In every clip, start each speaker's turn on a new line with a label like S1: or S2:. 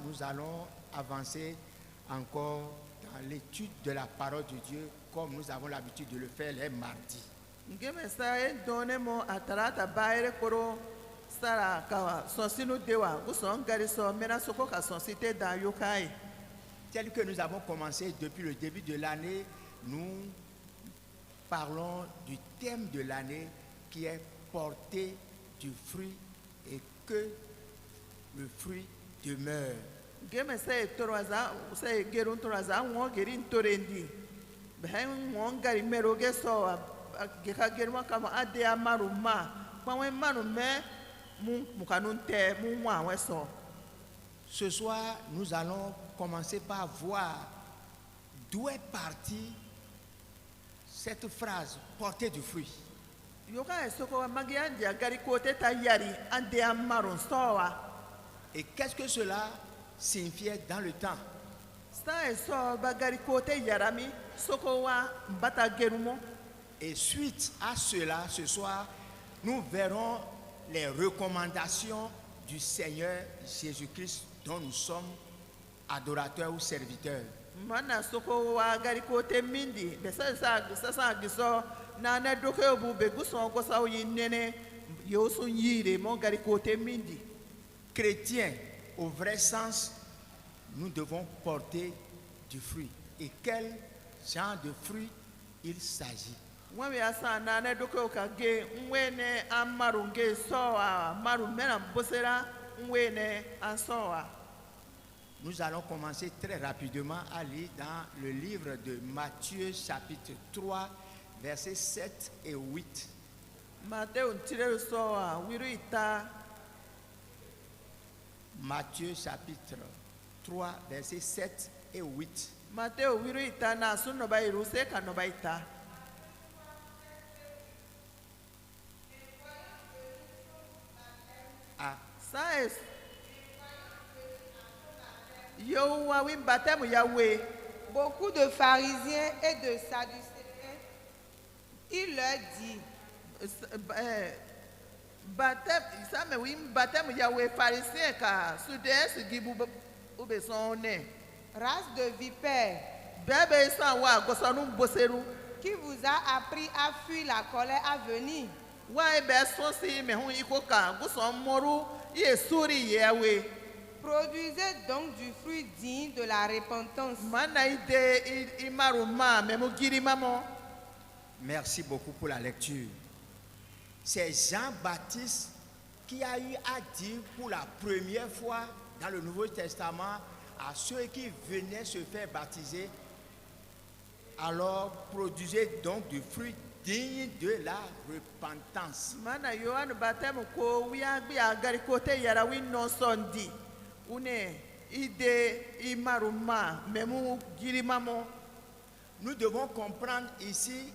S1: Nous allons avancer encore dans l'étude de la parole de Dieu comme nous avons l'habitude de le faire les mardis. Tel que nous avons commencé depuis le début de l'année, nous parlons du thème de l'année qui est porter du fruit et que le fruit demeure. Ce soir, nous allons commencer par voir d'où est partie cette phrase, porter du fruit. Et qu'est-ce que cela signifiait dans le temps? Et suite à cela, ce soir, nous verrons les recommandations du Seigneur Jésus-Christ dont nous sommes adorateurs ou serviteurs. Chrétiens, au vrai sens, nous devons porter du fruit. Et quel genre de fruit il s'agit? Nous allons commencer très rapidement à lire dans le livre de Matthieu chapitre 3, versets 7 et 8. Matthieu chapitre 3, versets 7 et 8. Ah.
S2: Beaucoup de pharisiens et de sadducéens, il leur dit, race de vipères, qui vous a appris à fuir la colère à venir? Produisez donc du fruit digne de la repentance.
S1: Merci beaucoup pour la lecture. C'est Jean-Baptiste qui a eu à dire pour la première fois dans le Nouveau Testament à ceux qui venaient se faire baptiser, alors produisez donc du fruit digne de la repentance. Nous devons comprendre ici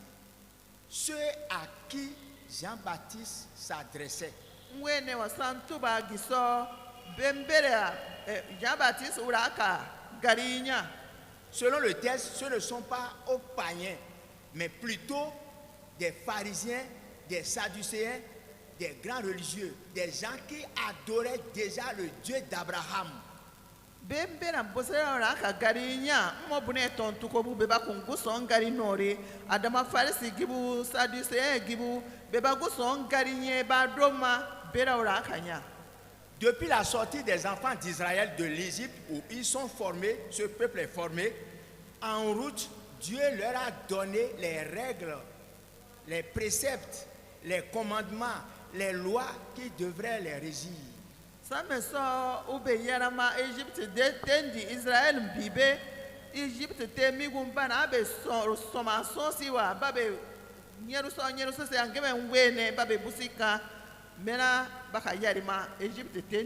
S1: ceux à qui Jean-Baptiste s'adressait. Selon le texte, ce ne sont pas aux païens, mais plutôt des pharisiens, des sadducéens, des grands religieux, des gens qui adoraient déjà le Dieu d'Abraham. Depuis la sortie des enfants d'Israël de l'Égypte où ils sont formés, ce peuple est formé, en route, Dieu leur a donné les règles, les préceptes, les commandements, les lois qui devraient les régir.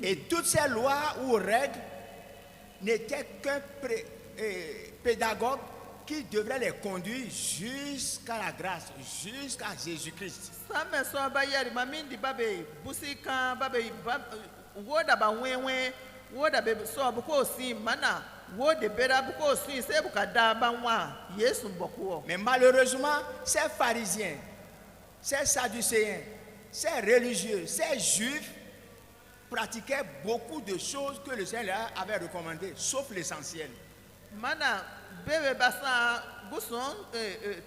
S1: Et toutes ces lois ou règles n'étaient qu'un pédagogue qui devrait les conduire jusqu'à la grâce, jusqu'à Jésus-Christ. Mais malheureusement, ces pharisiens, ces sadducéens, ces religieux, ces juifs pratiquaient beaucoup de choses que le Seigneur avait recommandées, sauf l'essentiel.
S3: Mana bebe basa guson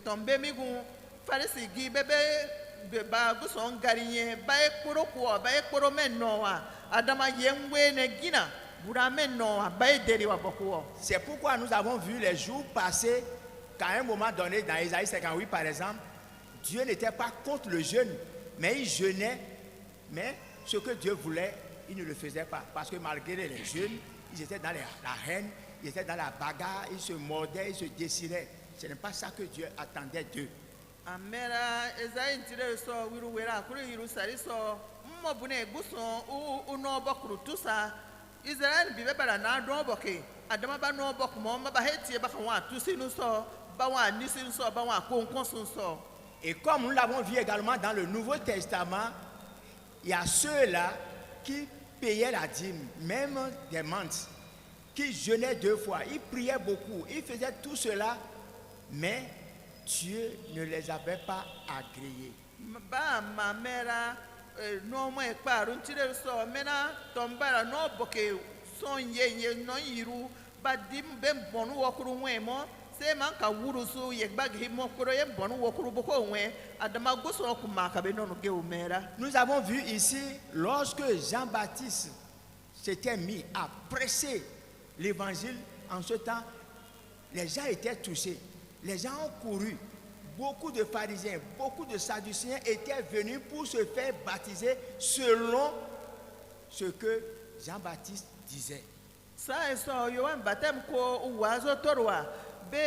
S3: tombe migun farisi gi bebe ba guson garinye ba ekporo ko ba ekporo mennoa adama yengwe ne gina bura mennoa ba ederi wa boko.
S1: C'est pourquoi nous avons vu les jours passés qu'à un moment donné dans Isaïe 58 par exemple, Dieu n'était pas contre le jeûne, mais il jeûnait, mais ce que Dieu voulait, il ne le faisait pas. Parce que malgré les jeûnes, ils étaient dans la haine, ils étaient dans la bagarre, ils se mordaient, ils se déchiraient. Ce n'est pas ça que Dieu attendait d'eux.
S3: Amera Isaïe ntire so wiru wera kuru yiru sari so mo bune guson uno bokru tusa Israel bibe bara na do boke adama ba no bok mo ma ba hetie ba kan wa tusi nu so ba wa nisi nu so ba wa konkon so.
S1: Et comme nous l'avons vu également dans le Nouveau Testament, il y a ceux-là qui payaient la dîme, même des mantes, qui jeûnaient 2 fois, ils priaient beaucoup, ils faisaient tout cela, mais Dieu ne les avait pas agréés.
S3: Ba ma mera no mo e paru ntire so mena tombara no boke son ye no yiru ba dim ben bonu wokuru nwemo se man ka wuru su ye gbagi mo kuro ye bonu wokuru boko nwe adama goso ku maka be no ge o mera.
S1: Nous avons vu ici, lorsque Jean-Baptiste s'était mis à presser l'évangile, en ce temps, les gens étaient touchés. Les gens ont couru. Beaucoup de pharisiens, beaucoup de sadducéens étaient venus pour se faire baptiser selon ce que Jean-Baptiste disait.
S3: Ça eso yo en baptême ko wazo torwa be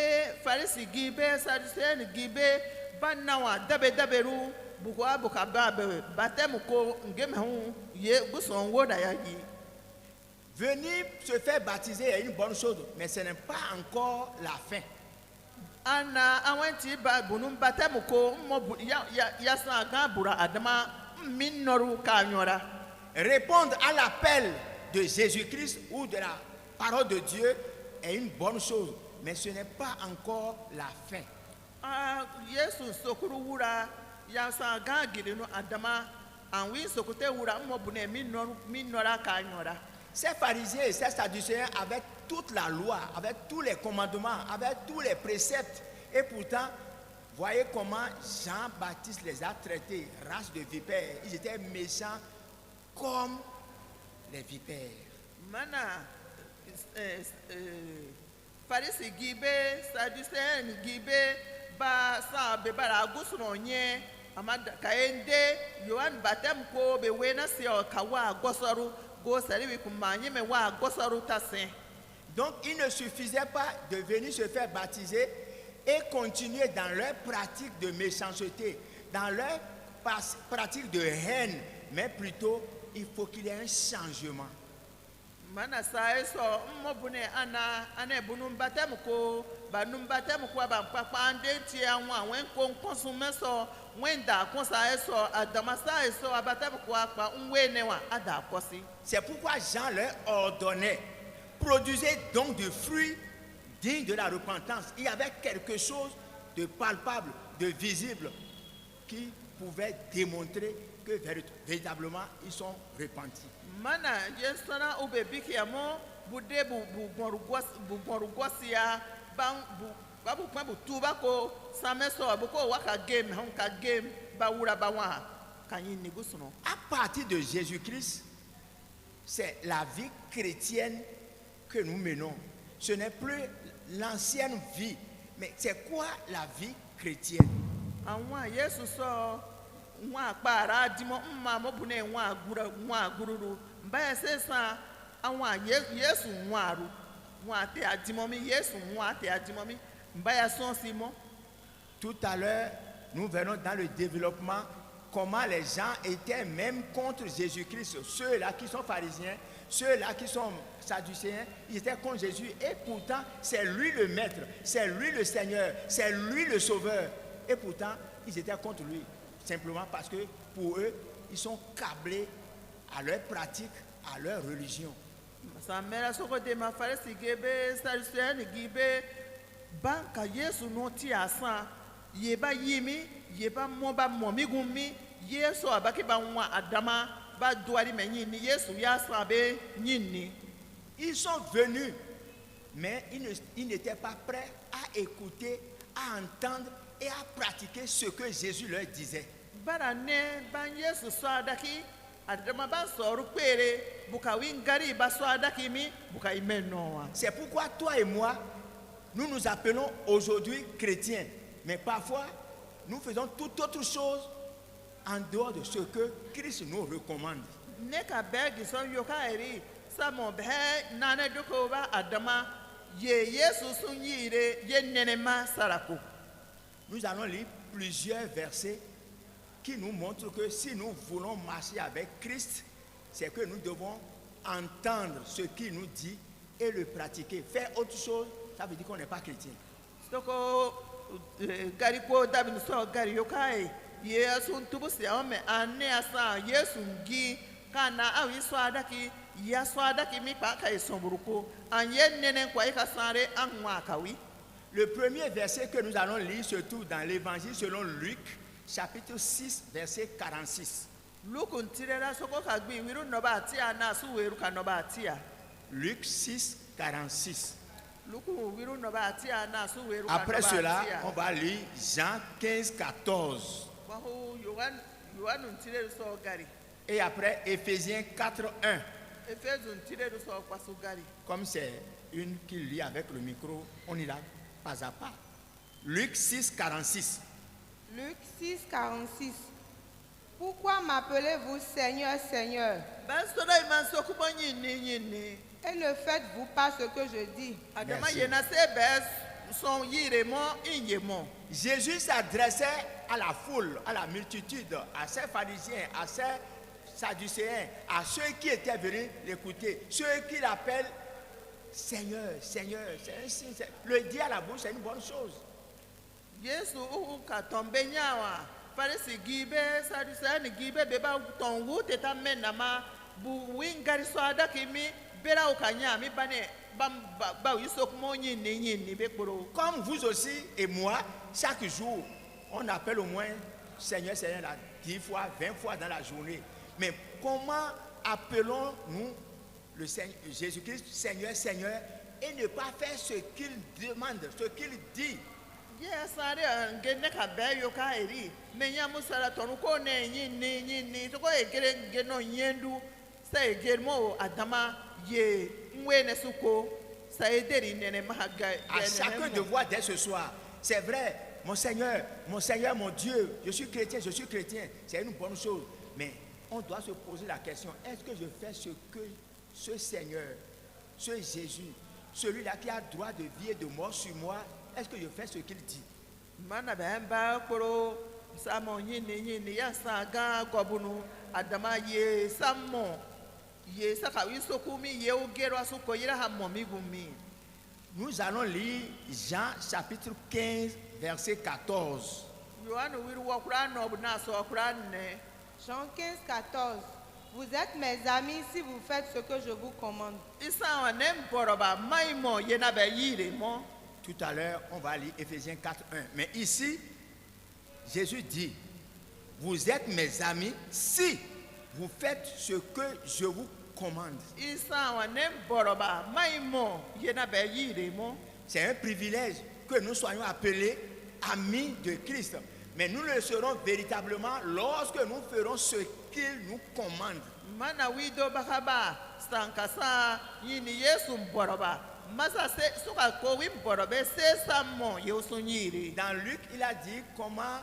S3: farisi gibe sadducéen gibe banawa daberu bukwa bukaba baptême ko ngeme hu ye guson woda ya yi.
S1: Venir se faire baptiser est une bonne chose, mais ce n'est pas encore la fin.
S3: Ana awenti ba bunum baptême ko mo ya sa ga bura adama minnoru kanyora.
S1: Répondre à l'appel de Jésus-Christ ou de la parole de Dieu est une bonne chose, mais ce n'est pas encore la fin.
S3: Yesu sokuru wura ya sa ga girinu adama anwi sokute wura mo bune minnora kanyora.
S1: Ces pharisiens et ces sadducéens avaient toute la loi, avec tous les commandements, avec tous les préceptes. Et pourtant, voyez comment Jean-Baptiste les a traités, race de vipères. Ils étaient méchants comme les vipères.
S3: Mana Pharisi gibe, Sadducéen gibe, ba sa be bara gusronye, amada kaende, Yohan baptême ko be wena se kawa gosoru.
S1: Donc il ne suffisait pas de venir se faire baptiser et continuer dans leur pratique de méchanceté, dans leur pratique de haine, mais plutôt il faut qu'il y ait un changement. C'est pourquoi Jean leur ordonnait, produisez donc du fruit digne de la repentance. Il y avait quelque chose de palpable, de visible, qui pouvait démontrer que véritablement ils sont repentis.
S3: Mana yensana ubebiki amo bude bugorugosia bang babu babu tubako sameso abuko waka game honka game bawura bawa kanyini gusuno.
S1: À partir de Jésus-Christ, c'est la vie chrétienne que nous menons. Ce n'est plus l'ancienne vie, mais c'est quoi la vie chrétienne?
S3: Anwa Yesu so nwa kpara dimo mma mobune nwa gururu mbaya sesa anwa Yesu nwaru nwa te adimomi Yesu nwa te adimomi mbaya son simo.
S1: Tout à l'heure, nous verrons dans le développement comment les gens étaient même contre Jésus-Christ. Ceux-là qui sont pharisiens, ceux-là qui sont sadducéens, ils étaient contre Jésus. Et pourtant, c'est lui le maître, c'est lui le Seigneur, c'est lui le sauveur. Et pourtant, ils étaient contre lui. Simplement parce que pour eux, ils sont câblés à leur pratique, à leur religion.
S3: ba duari me nyini Yesu ya sabe nyini.
S1: Ils sont venus, mais ils n'étaient pas prêts à écouter, à entendre et à pratiquer ce que Jésus leur disait.
S3: Bara ne ban Yesu swadaki adama ban soru kwere buka wingari ba swadaki mi buka imenoa.
S1: C'est pourquoi toi et moi, nous nous appelons aujourd'hui chrétiens, mais parfois nous faisons toute autre chose en dehors de ce que Christ nous recommande.
S3: Neka begi son yoka eri samo be nana doko ba adama ye Yesu sun yire ye nenema sarako.
S1: Nous allons lire plusieurs versets qui nous montrent que si nous voulons marcher avec Christ, c'est que nous devons entendre ce qu'il nous dit et le pratiquer. Faire autre chose, ça veut dire qu'on n'est pas chrétien.
S3: Stoko gariko dabin so gari yokai Yesu tubusi ame ane asa Yesu ngi kana awi swadaki ya swadaki mi pa kai somburuko anye nenen kwa ikasare anwa kawi.
S1: Le premier verset que nous allons lire se trouve dans l'évangile selon Luc, chapitre 6, verset 46.
S3: Luc
S1: 6, 46. Après cela, on va lire Jean 15, 14. Et après Éphésiens 4, 1. Comme c'est une qui lit avec le micro, on y va pas à pas. Luc 6, 46.
S2: Luc 6, 46. Pourquoi m'appelez-vous Seigneur, Seigneur, et ne faites-vous pas ce que je dis?
S1: Jésus s'adressait à la foule, à la multitude, à ces pharisiens, à ces sadducéens, à ceux qui étaient venus l'écouter, ceux qui l'appellent Seigneur, Seigneur. C'est un signe. Le dire à la bouche, c'est une bonne chose.
S3: Yesu katombe nyawa paresi gibe sadusani gibe beba tongu teta menama bu wingari swada kimi bera okanya mi bane ba wisok monyi ni bekoro.
S1: Comme vous aussi et moi, chaque jour, on appelle au moins Seigneur, Seigneur, là, 10 fois, 20 fois dans la journée. Mais comment appelons-nous le Seigneur, Jésus-Christ, Seigneur, Seigneur, et ne pas faire ce qu'il demande, ce qu'il dit?
S3: Yes, I get a bear your kairi. Menyamusara Tonuko, ni to go get no yendu, say get more Adama, ye, Mwenesuko, say derin and Mahaga.
S1: À chacun de voir dès ce soir, c'est vrai, mon Seigneur, mon Dieu, je suis chrétien, c'est une bonne chose. Mais on doit se poser la question, est-ce que je fais ce que ce Seigneur, ce Jésus, celui-là qui a droit de vie et de mort sur moi, est-ce que je fais ce qu'il dit?
S3: Mana bemba koro samo nyini ya saga kobunu adama ye samo ye saka wisokumi ye ogero asuko yira hamomi gumi.
S1: Nous allons lire Jean chapitre 15 verset 14.
S2: Jean 15, 14. Vous êtes mes amis si vous faites ce que je vous commande.
S1: Tout à l'heure, on va lire Éphésiens 4, 1. Mais ici, Jésus dit, vous êtes mes amis si vous faites ce que je vous commande. C'est un privilège que nous soyons appelés amis de Christ. Mais nous le serons véritablement lorsque nous ferons ce qu'il nous commande. Dans Luc, il a dit comment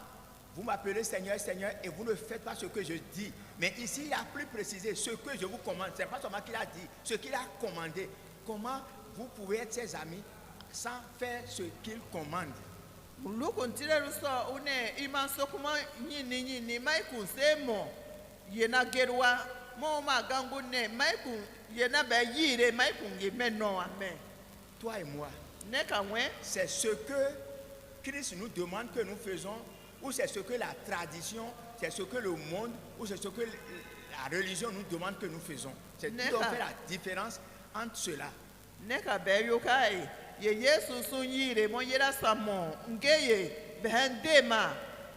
S1: vous m'appelez Seigneur, Seigneur, et vous ne faites pas ce que je dis. Mais ici, il a plus précisé ce que je vous commande. Ce n'est pas seulement qu'il a dit, ce qu'il a commandé. Comment vous pouvez être ses amis sans faire ce qu'il commande. Toi et moi, c'est ce que Christ nous demande que nous faisons, ou c'est ce que la tradition, c'est ce que le monde, ou c'est ce que la religion nous demande que nous faisons. C'est tout à fait la différence entre cela.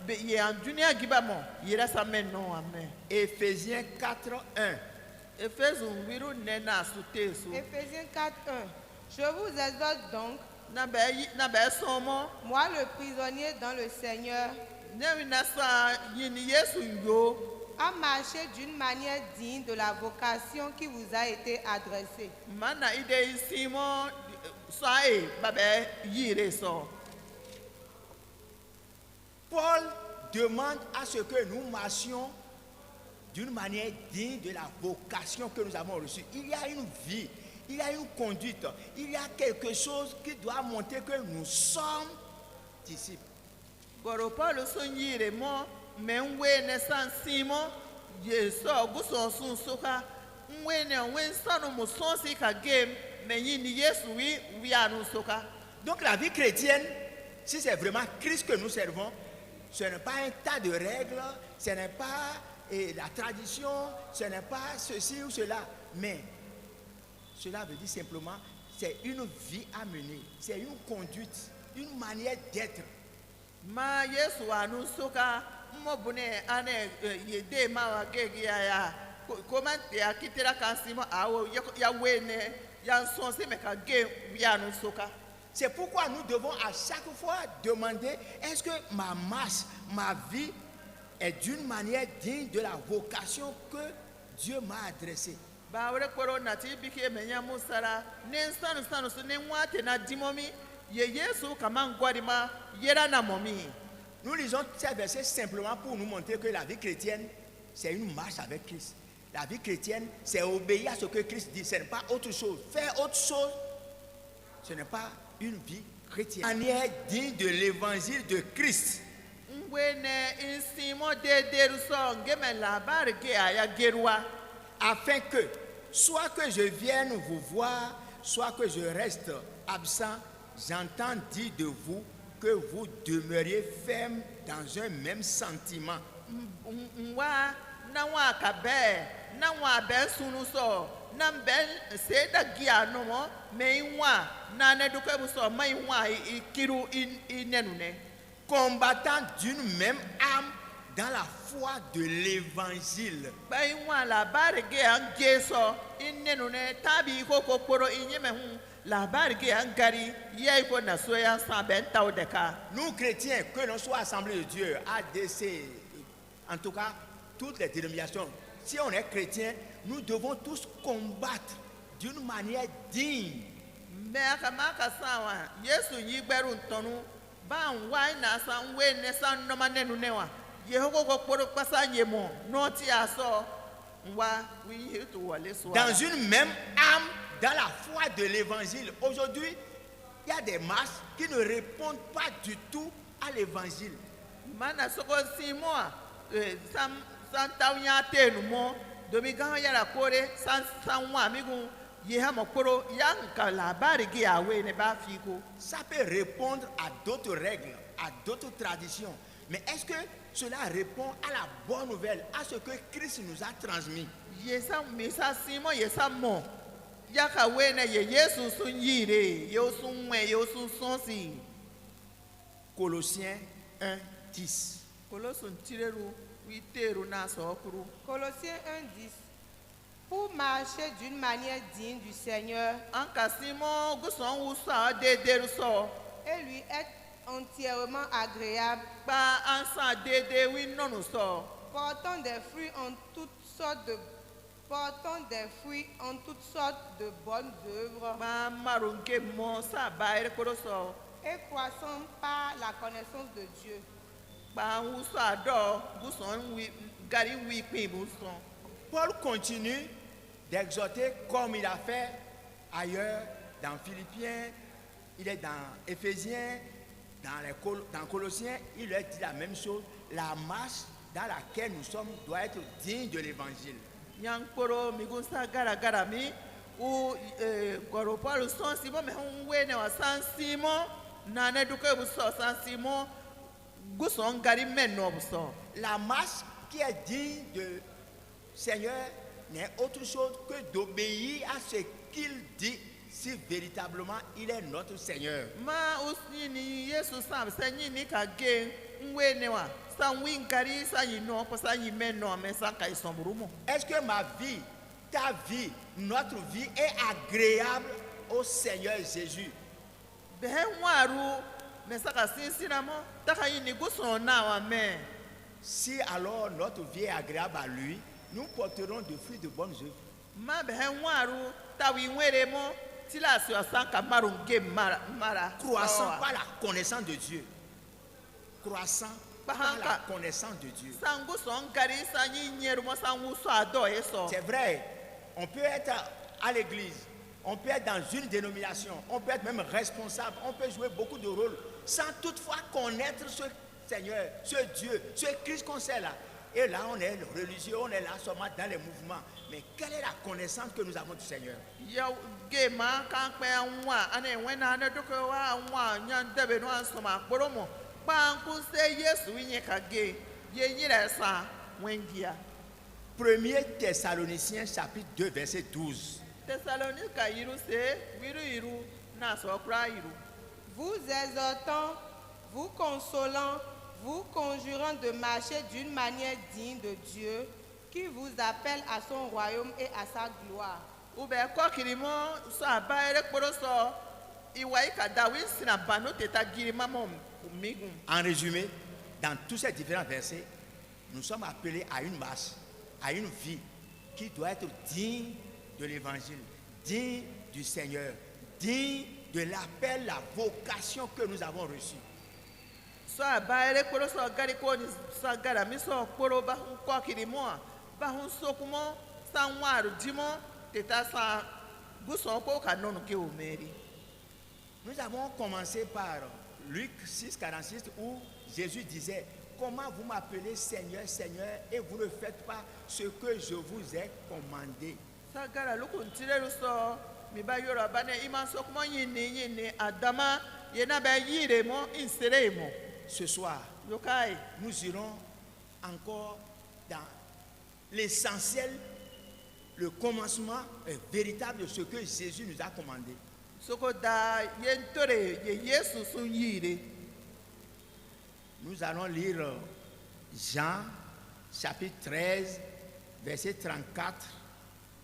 S3: be ye an dunia gibamo yera sa menno amen.
S1: Éphésiens 4, 1.
S3: Efesun wiru nena sutesu.
S2: Éphésiens 4, 1. Je vous exhorte donc,
S3: Na be somo
S2: moi le prisonnier dans le Seigneur,
S3: ne na sa yini Yesu yo
S2: à marcher d'une manière digne de la vocation qui vous a été adressée.
S3: mana ide simo sai babe yire so.
S1: Paul demande à ce que nous marchions d'une manière digne de la vocation que nous avons reçue. Il y a une vie, il y a une conduite, il y a quelque chose qui doit montrer que nous sommes disciples.
S3: Goro Paul son yire mo menwe ne san simo yeso guso sun soka nwe ne wen sanu mo son si ka game me yini Yesu wi anu soka.
S1: Donc la vie chrétienne, si c'est vraiment Christ que nous servons, ce n'est pas un tas de règles, ce n'est pas la tradition, ce n'est pas ceci ou cela, mais cela veut dire simplement c'est une vie à mener, c'est une conduite, une manière d'être.
S3: Ma Yesu anu soka mo bune ane yede ma wa gege ya comment ya kitera kan simo awo ya wene ya son se me ka game wi anu soka.
S1: C'est pourquoi nous devons à chaque fois demander, est-ce que ma marche, ma vie est d'une manière digne de la vocation que Dieu m'a adressée.
S3: Ba wore koro na ti bike menya musara ne sanu so ne nwate na dimomi ye Yesu kama ngwadima yera na momi.
S1: Nous lisons ces versets simplement pour nous montrer que la vie chrétienne, c'est une marche avec Christ. La vie chrétienne, c'est obéir à ce que Christ dit, ce n'est pas autre chose. Faire autre chose, ce n'est pas une vie chrétienne. Manière digne de l'évangile de Christ. Afin que, soit que je vienne vous voir, soit que je reste absent, j'entends dire de vous que vous demeuriez ferme dans un même sentiment. Combattant d'une même âme dans la foi de l'évangile. Nous chrétiens, que l'on soit Assemblée de Dieu, ADC, en tout cas toutes les dénominations, si on est chrétien, nous devons tous combattre d'une manière digne. Dans une même âme, dans la foi de l'évangile. Aujourd'hui, il y a des masses qui ne répondent pas du tout à l'évangile. Ça peut répondre à d'autres règles, à d'autres traditions. Mais est-ce que cela répond à la bonne nouvelle, à ce que Christ nous a transmis? Colossiens 1, 10.
S2: Colossiens 1, 10. Pour marcher d'une manière digne du Seigneur et lui être entièrement agréable, portant des fruits en toutes sortes de bonnes œuvres et croissant par la connaissance de Dieu.
S1: Paul continue d'exhorter comme il a fait ailleurs, dans Philippiens, il est dans Éphésiens, dans Colossiens, il leur dit la même chose. La marche dans laquelle nous sommes doit être digne de l'évangile. La marche qui est digne de Seigneur n'est autre chose que d'obéir à ce qu'il dit si véritablement il est notre Seigneur.
S3: ngwene wa sa ngari sa yino ko sa yimeno me sa kai somburumo.
S1: Est-ce que ma vie, ta vie, notre vie est agréable au Seigneur Jésus?
S3: Be waru me sa ka sinsina mo ta ka yini guso na wa me.
S1: Si alors notre vie est agréable à lui, nous porterons des fruits de bonnes œuvres.
S3: Ma be waru ta wi nwere mo tila si asan ka marunge mara.
S1: Croissant par la connaissance de Dieu. Croissant par la connaissance de Dieu. C'est vrai, on peut être à l'église, on peut être dans une dénomination, on peut être même responsable, on peut jouer beaucoup de rôles sans toutefois connaître ce Seigneur, ce Dieu, ce Christ qu'on sait là. Et là, on est religieux, on est là seulement dans les mouvements. Mais quelle est la connaissance que nous avons du Seigneur? Premier Thessaloniciens chapitre 2 verset 12.
S2: Vous exhortant, vous consolant, vous conjurant de marcher d'une manière digne de Dieu, qui vous appelle à son royaume et à sa gloire.
S1: En résumé, dans tous ces différents versets, nous sommes appelés à une marche, à une vie qui doit être digne de l'évangile, digne du Seigneur, digne de l'appel, la vocation que nous avons reçue. Nous avons commencé par Luc 6, 46 où Jésus disait: comment vous m'appelez Seigneur, Seigneur, et vous ne faites pas ce que je vous ai commandé. Ce soir, nous irons encore dans l'essentiel, le commencement véritable de ce que Jésus nous a commandé. Nous allons lire Jean chapitre 13, versets 34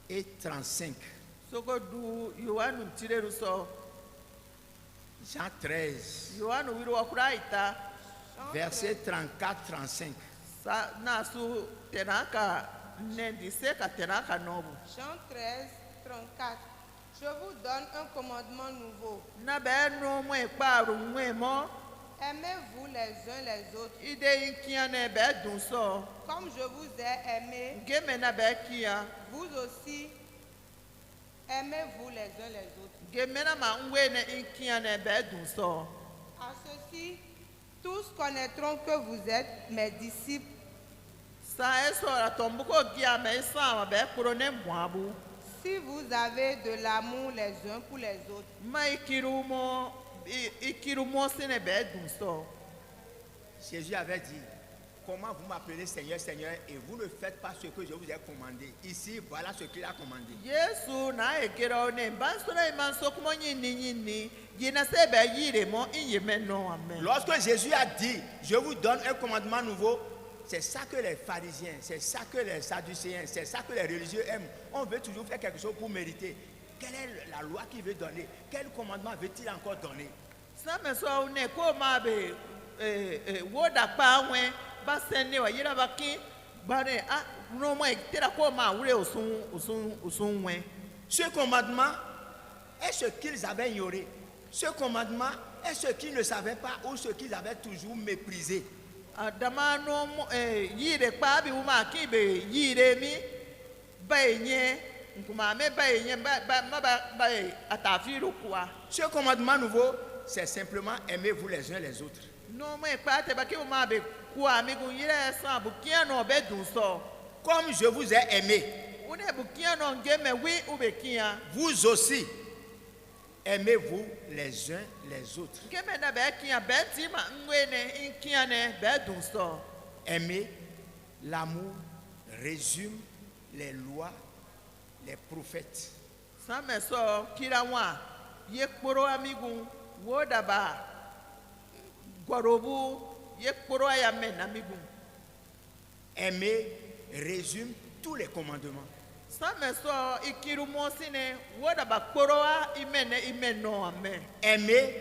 S1: et 35. Jean 13, versets 34-35.
S2: Jean 13, 34. Je vous donne un commandement nouveau. Aimez-vous les uns les autres. Comme je vous ai aimé, vous aussi aimez-vous les uns les autres. À ceci, tous connaîtront que vous êtes mes disciples si vous avez de l'amour les uns pour les autres.
S1: Jésus avait dit: comment vous m'appelez Seigneur, Seigneur, et vous ne faites pas ce que je vous ai commandé. Ici, voilà ce qu'il a commandé. Lorsque Jésus a dit: je vous donne un commandement nouveau, c'est ça que les pharisiens, c'est ça que les sadducéens, c'est ça que les religieux aiment. On veut toujours faire quelque chose pour mériter. Quelle est la loi qu'il veut donner? Quel commandement veut-il encore donner? Ce commandement est ce qu'ils avaient ignoré. Ce commandement est ce qu'ils ne savaient pas ou ce qu'ils avaient toujours méprisé. Ce commandement nouveau, c'est simplement aimez-vous les uns les autres. Comme je vous ai aimé, vous aussi aimez-vous les uns les autres. Aimer, l'amour résume les lois, les prophètes.
S3: ye kporo ya me na migun.
S1: Aimer résume tous les commandements.
S3: Sa me so ikiru mo sine woda ba kporo a imeno ame.
S1: Aimer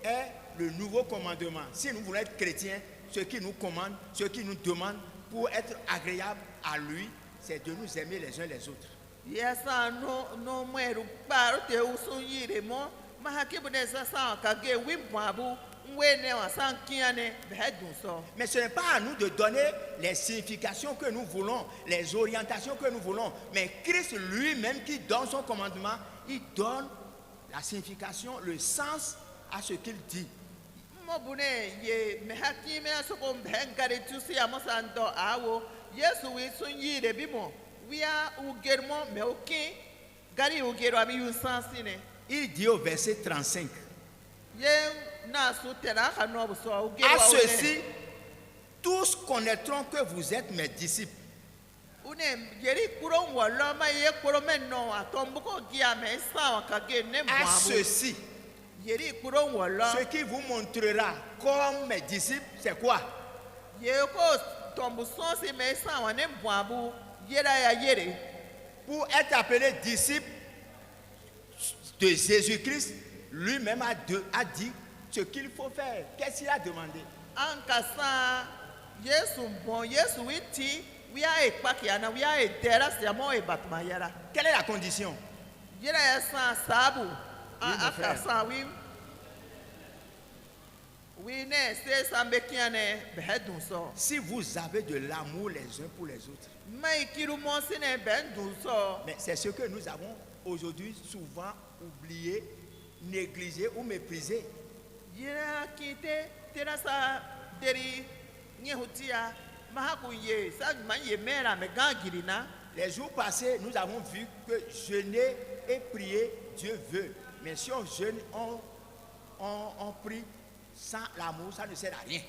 S1: est le nouveau commandement. Si nous voulons être chrétiens, ce qui nous commande, ce qui nous demande pour être agréable à lui, c'est de nous aimer les uns les autres.
S3: Yesa no mweru kparo te usun yire mo mahakibu ne sa kage wimbabu mwene wa sankiane behedun so.
S1: Mais ce n'est pas à nous de donner les significations que nous voulons, les orientations que nous voulons. Mais Christ lui-même qui donne son commandement, il donne la signification, le sens à ce qu'il dit.
S3: Mobune ye mehakime soko behengari tusi amosando awo Yesu wi sun yire bimo wia ugermo meoki gari ugero abi yusansine.
S1: Il dit au verset 35. À ceci, tous connaîtront que vous êtes mes disciples. À ceci, ce qui vous montrera comme mes disciples, c'est quoi? Pour être appelé disciple de Jésus-Christ, lui-même a dit ce qu'il faut faire. Qu'est-ce qu'il a demandé? Quelle est la condition? Si vous avez de l'amour les uns pour les autres. Mais c'est ce que nous avons aujourd'hui souvent oublié, négligé ou méprisé. Les jours passés, nous avons vu que jeûner et prier, Dieu veut. Mais si on jeûne, on prie sans l'amour, ça ne sert à rien.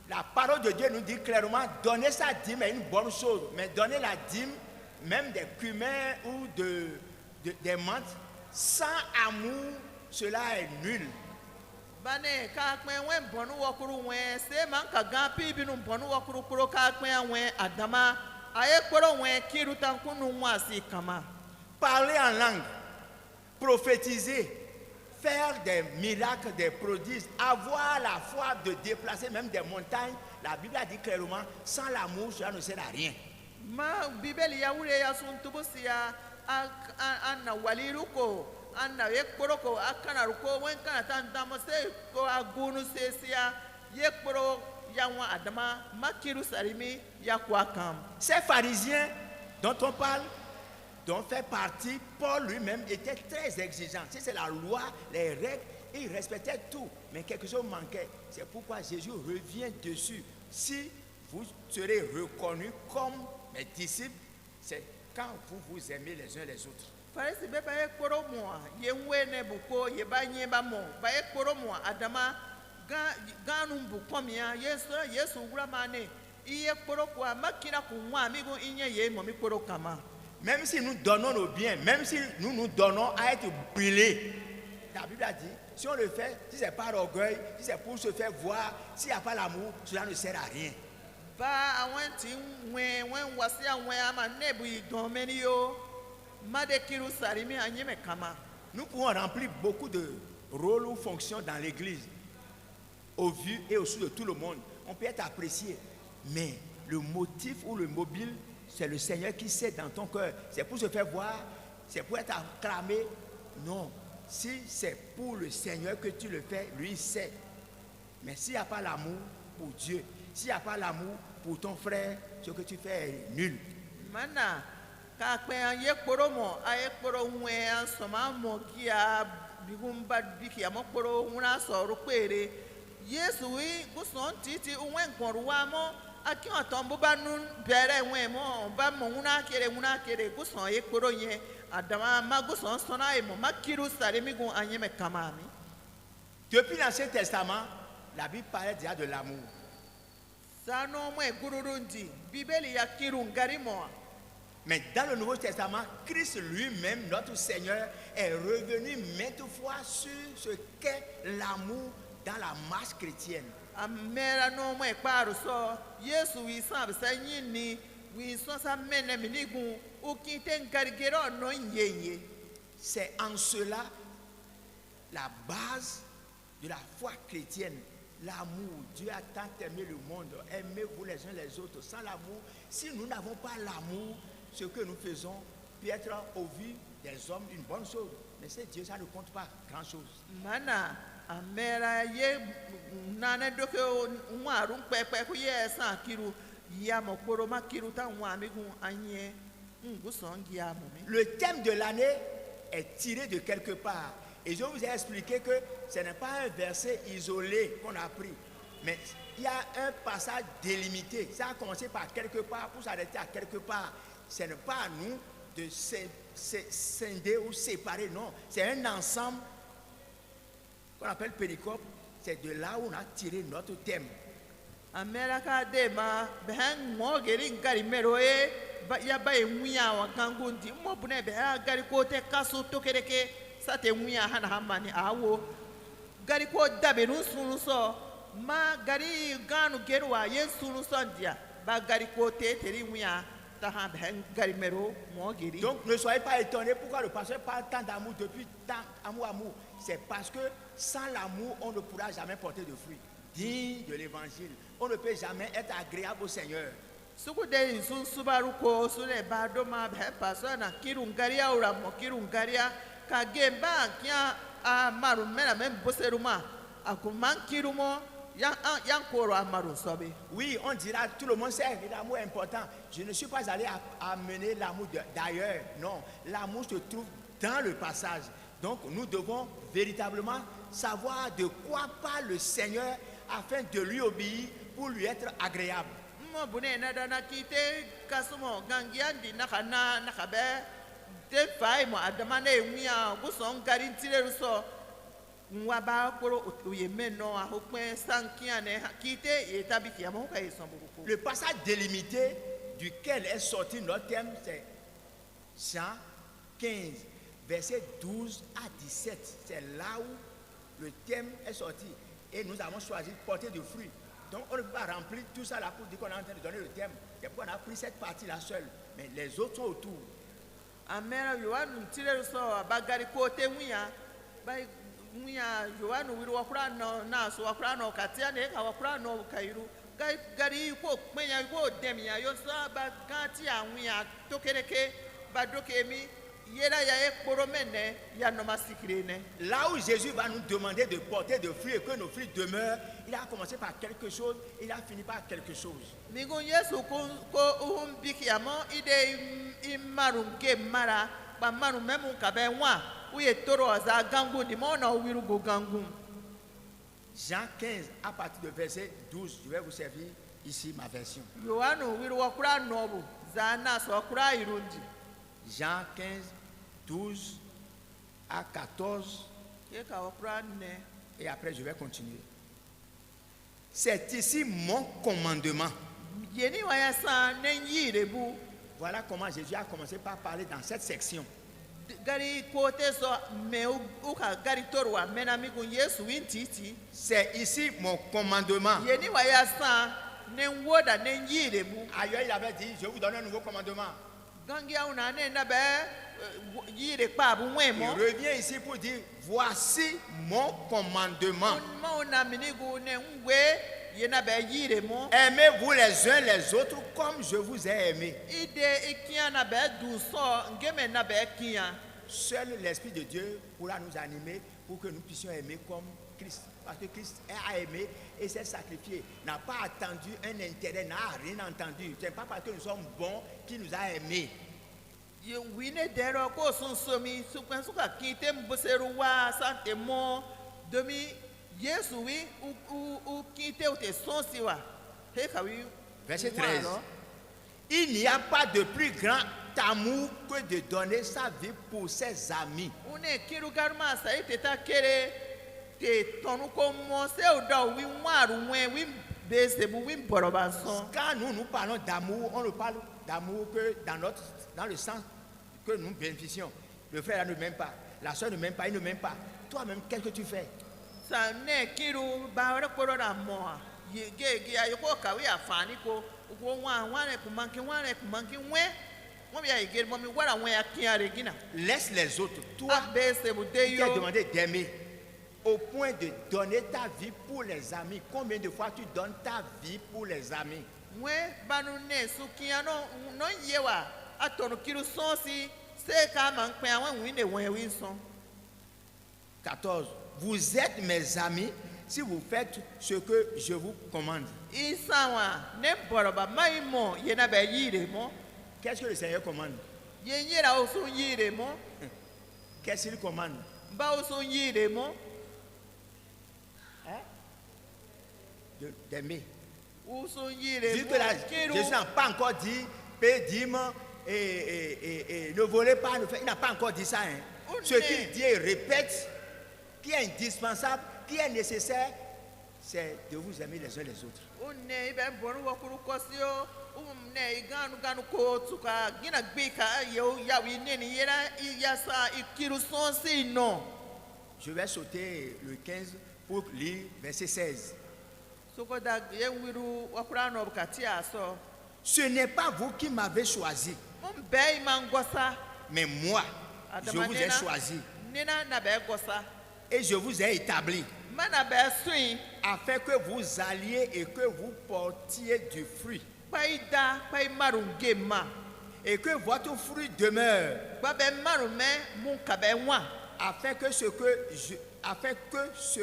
S1: La parole de Dieu nous dit clairement, donner sa dîme est une bonne chose, mais donner la dîme, même des cumins ou des menthes, sans amour, cela est nul. Parler en langue, prophétiser, faire des miracles, des prodiges, avoir la foi de déplacer même des montagnes, la Bible a dit clairement, sans l'amour, cela ne sert à rien. Ces pharisiens dont on parle, dont fait partie, Paul lui-même était très exigeant. Si c'est la loi, les règles, il respectait tout. Mais quelque chose manquait. C'est pourquoi Jésus revient dessus. Si vous serez reconnus comme mes disciples, c'est quand vous vous aimez les uns les autres. Même si nous donnons nos biens, même si nous nous donnons à être brûlés, la Bible a dit, si on le fait, si c'est par orgueil, si c'est pour se faire voir, s'il n'y a pas l'amour, cela ne sert à rien. Nous pouvons remplir beaucoup de rôles ou fonctions dans l'église, au vu et au sous de tout le monde. On peut être apprécié, mais le motif ou le mobile, c'est le Seigneur qui sait dans ton cœur. C'est pour se faire voir, c'est pour être acclamé. Non, si c'est pour le Seigneur que tu le fais, lui il sait. Mais s'il n'y a pas l'amour pour Dieu, s'il n'y a pas l'amour pour ton frère, ce que tu fais est nul. Depuis l'Ancien Testament, la Bible parlait déjà de l'amour.
S3: za n'ọmụ egururundi bibeli ya kiru ngari moa.
S1: Mais dans le Nouveau Testament, Christ lui-même, notre Seigneur, est revenu maintes fois sur ce qu'est l'amour dans la marche chrétienne.
S3: Amera n'ọmụ ekparu so Yesu wisan abisa nyini wisan sa mene minigun ukinte ngarigero no nyenye.
S1: C'est en cela la base de la foi chrétienne. L'amour. Dieu a tant aimé le monde. Aimez-vous les uns les autres. Sans l'amour, si nous n'avons pas l'amour, ce que nous faisons peut être au vu des hommes une bonne chose. Mais c'est Dieu, ça ne compte pas grand-chose.
S3: Mana amera ye nane doke nwaru pepe ku ye san kiru ya mokoro ma kiru ta nwa amigun anye nguson ya momi.
S1: Le thème de l'année est tiré de quelque part. Et je vous ai expliqué que ce n'est pas un verset isolé qu'on a pris. Mais il y a un passage délimité. Ça a commencé par quelque part pour s'arrêter à quelque part. Ce n'est pas à nous de scinder ou séparer, non. C'est un ensemble qu'on appelle péricope. C'est de là où on a tiré notre thème.
S3: America de ma ben mo geri ngari meroe ya ba enwia wa gangundi mo bune be gari ko te kaso tokereke sa te enwia hana hamani awo gari ko dabe nu sunu so ma gari ganu gerwa yen sunu so ndia ba gari ko te teri enwia ta ha ben gari mero mo geri.
S1: Donc ne soyez pas étonnés pourquoi le pasteur parle tant d'amour depuis tant amour. C'est parce que sans l'amour, on ne pourra jamais porter de fruits dignes de l'évangile. On ne peut jamais être agréable au Seigneur.
S3: Sukude sun subaru ko sune bado ma be pasona kirungaria ura mo kirungaria ka gemba kya a maru mena même boseruma akuman kirumo yan koro amaru sobe.
S1: Oui, on dira, tout le monde sait que l'amour est important. Je ne suis pas allé amener l'amour d'ailleurs. Non, l'amour se trouve dans le passage. Donc nous devons véritablement savoir de quoi parle le Seigneur afin de lui obéir pour lui être agréable.
S3: Mo bune na dana kite kasumo gangiandi nakana nakabe te fai mo adamane mia guson garintire ruso nwa ba koro oyemeno ahokpe sankiane kite etabiki amoka esombuko.
S1: Le passage délimité duquel est sorti notre thème, c'est Jean 15, versets 12 à 17. C'est là où le thème est sorti. Et nous avons choisi de porter du fruit. Donc on ne peut pas remplir tout ça là pour dire qu'on est en train de donner le thème. C'est pourquoi on a pris cette partie-là seule. Mais les autres sont autour.
S3: Amera yoanu tire so bagari kote muya bai muya yoanu wiru wakura no na so wakura no katia ne ka wakura no kairu gari ko penya ko demia yo so bagati anwia tokereke badokemi yera ya ekporomene ya no masikirene.
S1: Là où Jésus va nous demander de porter de fruits et que nos fruits demeurent, il a commencé par quelque chose, il a fini par quelque chose.
S3: Migun Yesu ko umbiki amo ide imarunge mara ba maru memu kabe wa uye toro za gangu ni mona wiru go gangu.
S1: Jean 15 à partir de verset 12, je vais vous servir ici ma version.
S3: Yohanu wiru wakura nobu za na so wakura irundi.
S1: Jean 15, 12 à 14. Et après, je vais continuer. C'est ici mon commandement. Voilà comment Jésus a commencé par parler dans cette section. C'est ici mon commandement. Ailleurs, il avait dit, je vous donne un nouveau commandement. Il revient ici pour dire, voici mon commandement. Aimez-vous les uns les autres comme je vous ai aimé. Seul l'Esprit de Dieu pourra nous animer pour que nous puissions aimer comme Christ. Parce que Christ a aimé et s'est sacrifié. N'a pas attendu un intérêt, n'a rien entendu. Ce n'est pas parce que nous sommes bons qu'il nous a aimés. Verset 13. Il n'y a pas de plus grand amour que de donner sa vie pour ses amis. Quand nous parlons d'amour, on ne parle d'amour que dans le sens que nous bénéficions. Le frère ne m'aime pas, la soeur ne m'aime pas, il ne m'aime pas. Toi-même, qu'est-ce que tu fais? Laisse les autres. Toi, tu t'es demandé d'aimer au point de donner ta vie pour les amis. Combien de fois tu donnes ta vie pour les amis? 14. Vous êtes mes amis si vous faites ce que je vous commande. Qu'est-ce que le Seigneur commande? Qu'est-ce qu'il commande? D'aimer. Vu que là, Jésus n'a pas encore dit pédime et ne volez pas, il n'a pas encore dit ça. Hein. Ce qu'il dit et répète, qui est indispensable, qui est nécessaire, c'est de vous aimer les uns les autres. Je vais sauter le 15 pour lire verset 16. Ce n'est pas vous qui m'avez choisi, mais moi, je vous ai choisi et je vous ai établi afin que vous alliez et que vous portiez du fruit et que votre fruit demeure, afin que ce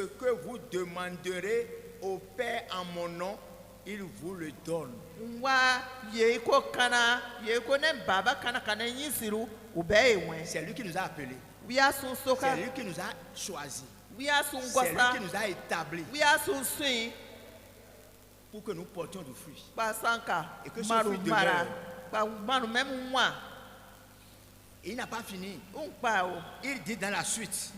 S1: que vous demanderez au Père en mon nom, il vous le donne. C'est lui qui nous a appelés. C'est lui qui nous a choisis. C'est lui qui nous a établis pour que nous portions du fruit. Et que ce fruit demeure. Il n'a pas fini. Il dit dans la suite: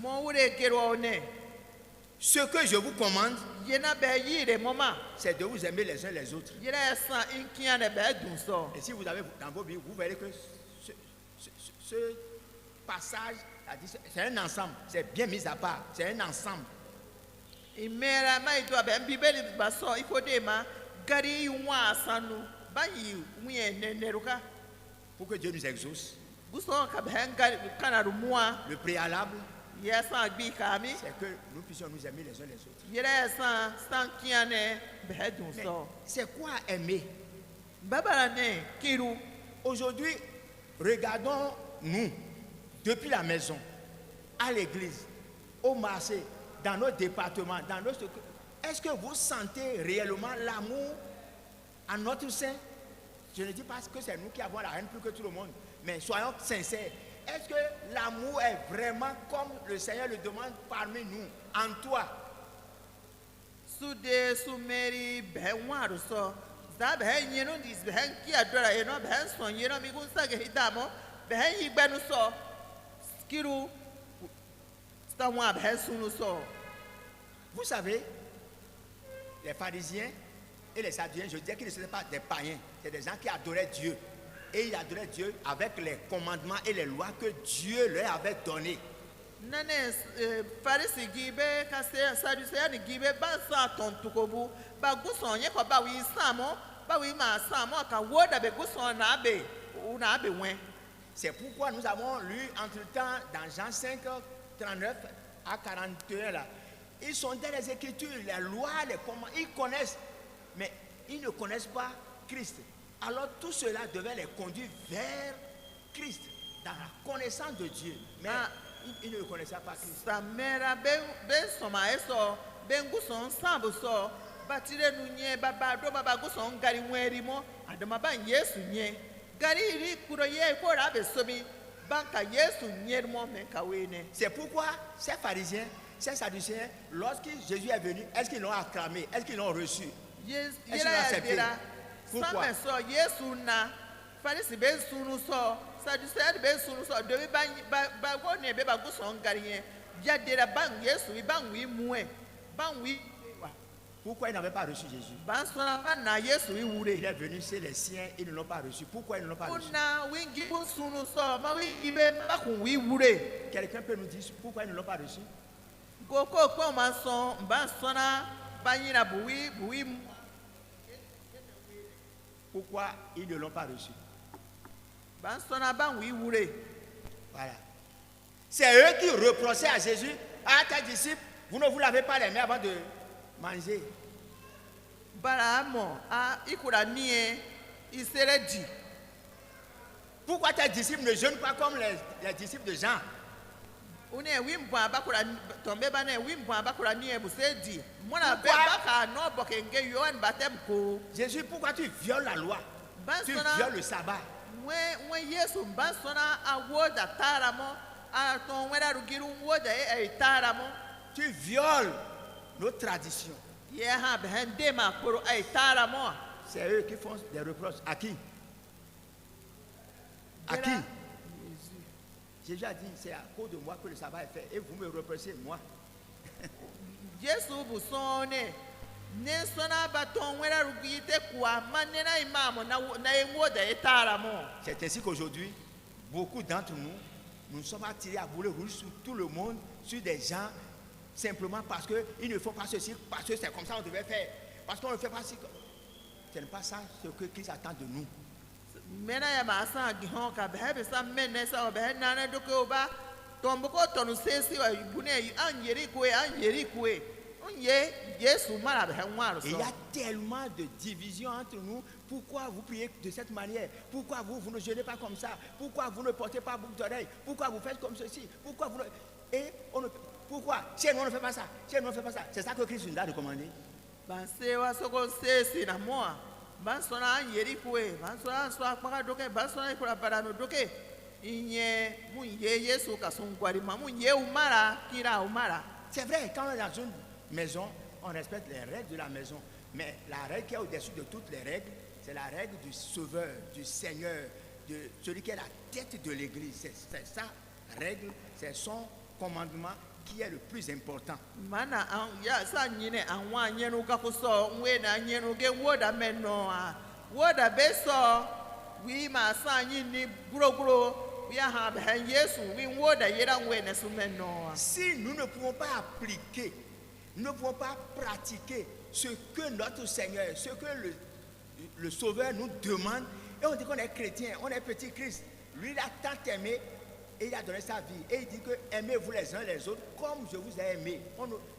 S1: ce que je vous commande, c'est de vous aimer les uns les autres. Et si vous avez dans vos Bibles, vous verrez que ce passage, c'est un ensemble. C'est bien mis à part. C'est un ensemble. Pour que Dieu nous exauce. Le préalable, c'est que nous puissions nous aimer les uns les autres. C'est quoi aimer? Aujourd'hui, regardons-nous depuis la maison, à l'église, au marché, dans nos départements, dans nos... Est-ce que vous sentez réellement l'amour en notre sein? Je ne dis pas que c'est nous qui avons la haine plus que tout le monde, mais soyons sincères. Est-ce que l'amour est vraiment comme le Seigneur le demande parmi nous, en toi? Vous savez, les pharisiens et les sadducéens, je disais qu'ils ne étaient pas des païens, c'est des gens qui adoraient Dieu. Et ils adoraient Dieu avec les commandements et les lois que Dieu leur avait donnés. C'est pourquoi nous avons lu entre-temps dans Jean 5, 39 à 41 là. Ils sont dans les Écritures, les lois, les commandements, ils connaissent, mais ils ne connaissent pas Christ. Alors tout cela devait les conduire vers Christ, dans la connaissance de Dieu. Mais ils ne connaissaient pas Christ. C'est pourquoi ces pharisiens, ces sadducéens, lorsque Jésus est venu, est-ce qu'ils l'ont acclamé? Est-ce qu'ils l'ont reçu? Est-ce qu'ils l'ont accepté? Pourquoi? Pourquoi ils n'avaient pas reçu Jésus?
S3: bansona bana yesu iwure
S1: Il est venu chez les siens, ils ne l'ont pas reçu. Pourquoi ils ne l'ont pas reçu?
S3: una wingi busunu so ma wingi be bakun wiwure
S1: Quelqu'un peut nous dire pourquoi ils ne l'ont pas reçu?
S3: koko ko mason bansona banyina buwi
S1: Pourquoi ils ne l'ont pas reçu?
S3: bansona ban wiwure
S1: Voilà. C'est eux qui reprochaient à Jésus, à tes disciples, vous ne vous lavez pas les mains avant de manger.
S3: baramo a ikura nie iseredi
S1: Pourquoi tes disciples ne jeûnent pas comme les disciples de Jean?
S3: une wimbo bakura tombe bana wimbo bakura nie busedi mona be
S1: Pourquoi?
S3: baka no bokenge yohan batem ko
S1: Jésus, pourquoi tu violes la loi? Tu
S3: bansona
S1: violes le sabbat.
S3: when yesu bansona awoda taramo a ton wera rugiru woda e taramo
S1: Tu violes nos traditions.
S3: ye ha behende ma koro e taramo
S1: C'est eux qui font des reproches. À qui? À qui? Jésus a dit, c'est à cause de moi que le sabbat est fait. Et vous me reprochez, moi.
S3: yesu busone ne sona baton wera rugite kwa manena imamo na woda e taramo
S1: C'est ainsi qu'aujourd'hui, beaucoup d'entre nous, nous sommes attirés à boulet rouge sur tout le monde, sur des gens, simplement parce qu'ils ne font pas ceci, parce que c'est comme ça qu'on devait faire. Parce qu'on ne fait pas ceci. Ce n'est pas ça ce que Christ attend de nous.
S3: mena ya masa gihon ka behebe sa menne sa behena na dokoba tombo ko tonu sesi wa bune anyeri kwe onye yesu mara behenwaro
S1: Et il
S3: so
S1: y a tellement de divisions entre nous. Pourquoi vous priez de cette manière? Pourquoi vous ne jeûnez pas comme ça? Pourquoi vous ne portez pas boucle d'oreille? Pourquoi vous faites comme ceci? Pourquoi vous ne... Et on ne... Pourquoi? Chez nous on ne fait pas ça. Chez nous on ne fait pas ça. C'est ça que Christ nous a recommandé.
S3: bansewa soko sesi na moa bansona anyeri kwe bansona so akpaka doke bansona ikura barano doke inye munye yesu kasungwari mamunye umara kira umara
S1: C'est vrai, quand on est dans une maison, on respecte les règles de la maison. Mais la règle qui est au-dessus de toutes les règles, c'est la règle du Sauveur, du Seigneur, de celui qui est la tête de l'Église. C'est sa règle, c'est son commandement qui est le plus important.
S3: mana ya sa nyine anwa nyenu ka kuso we na nyenu ge woda meno a woda beso wi ma sa nyini guro wi ha be yesu wi woda yera we na su meno a
S1: Si nous ne pouvons pas appliquer, nous ne pouvons pas pratiquer ce que notre Seigneur, ce que le Sauveur nous demande, et on dit qu'on est chrétien, on est petit Christ, lui il a tant aimé et il a donné sa vie. Et il dit que aimez-vous les uns les autres comme je vous ai aimé.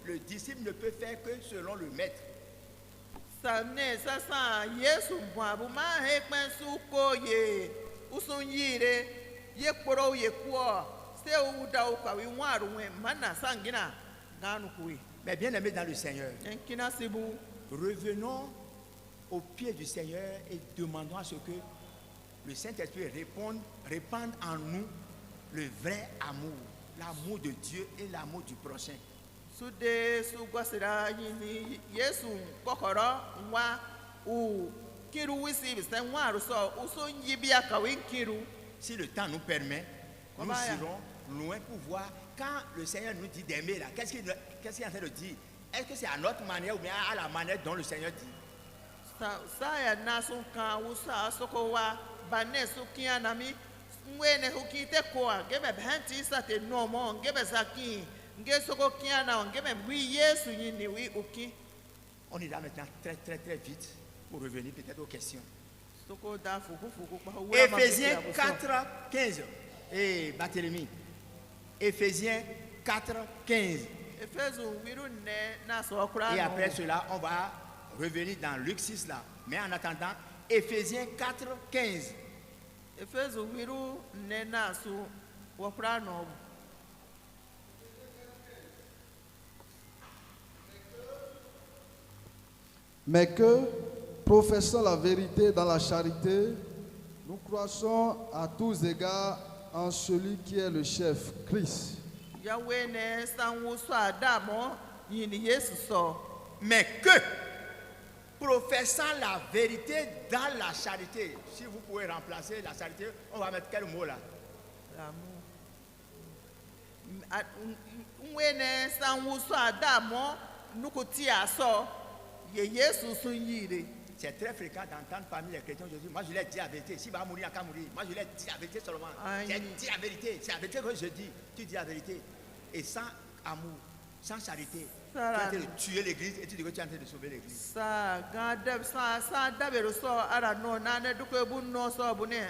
S1: Le disciple ne peut faire que selon le maître.
S3: sa ne sa yesu bwabu ma he pen su ko ye usun yire ye kporo ye ko se u da u kwa wi waru we mana sangina ganu kuwi
S1: Mais bien aimés dans le Seigneur,
S3: enkina sibu
S1: revenons au pied du Seigneur et demandons à ce que le Saint-Esprit répande en nous le vrai amour, l'amour de Dieu et l'amour du prochain.
S3: sude su gwasira yini yesu kokoro nwa u kiru wisi bise nwaru so uso nyibia kawi kiru
S1: Si le temps nous permet, nous
S3: Comment ya?
S1: irons loin pour voir quand le Seigneur nous dit d'aimer là, qu'est-ce qu'il est en train de dire? Est-ce que c'est à notre manière ou bien à la manière dont le Seigneur dit?
S3: sa ya nasu kan usa soko wa bane su kianami mwene hukite kwa gebe bhanti sa te nomo gebe zaki nge soko kiana ngebe wi yesu yini wi uki
S1: On ira maintenant très très très vite pour revenir peut-être aux questions.
S3: soko da fuku kwa
S1: Éphésiens 4, 15. Et Barthélemy. Éphésiens 4, 15.
S3: efezu wiru ne na so kura
S1: Et après cela, on va revenir dans Luc 6 là. Mais en attendant, Éphésiens 4, 15.
S3: efezu wiru ne na so wakura no
S4: Mais que, professant la vérité dans la charité, nous croissons à tous égards en celui qui est le chef, Christ.
S3: yawe ne sanwo so adamo yini yesu so
S1: Mais que, professant la vérité dans la charité, si vous pouvez remplacer la charité, on va mettre quel mot là?
S3: nwene sanwo so adamo nukuti aso ye yesu sun yire.
S1: C'est très fréquent d'entendre parmi les chrétiens aujourd'hui. Moi, je leur dis la vérité. Si va mourir, il n'y a qu'à mourir. Moi, je leur dis la vérité seulement. J'ai dit la vérité. C'est la vérité que je dis. Tu dis la vérité. Et sans amour, sans charité, tu es en train de tuer l'église et tu dis que tu es en train de sauver l'église.
S3: Sa gandab sa dabero so ara no na ne duko bu no so bu ne.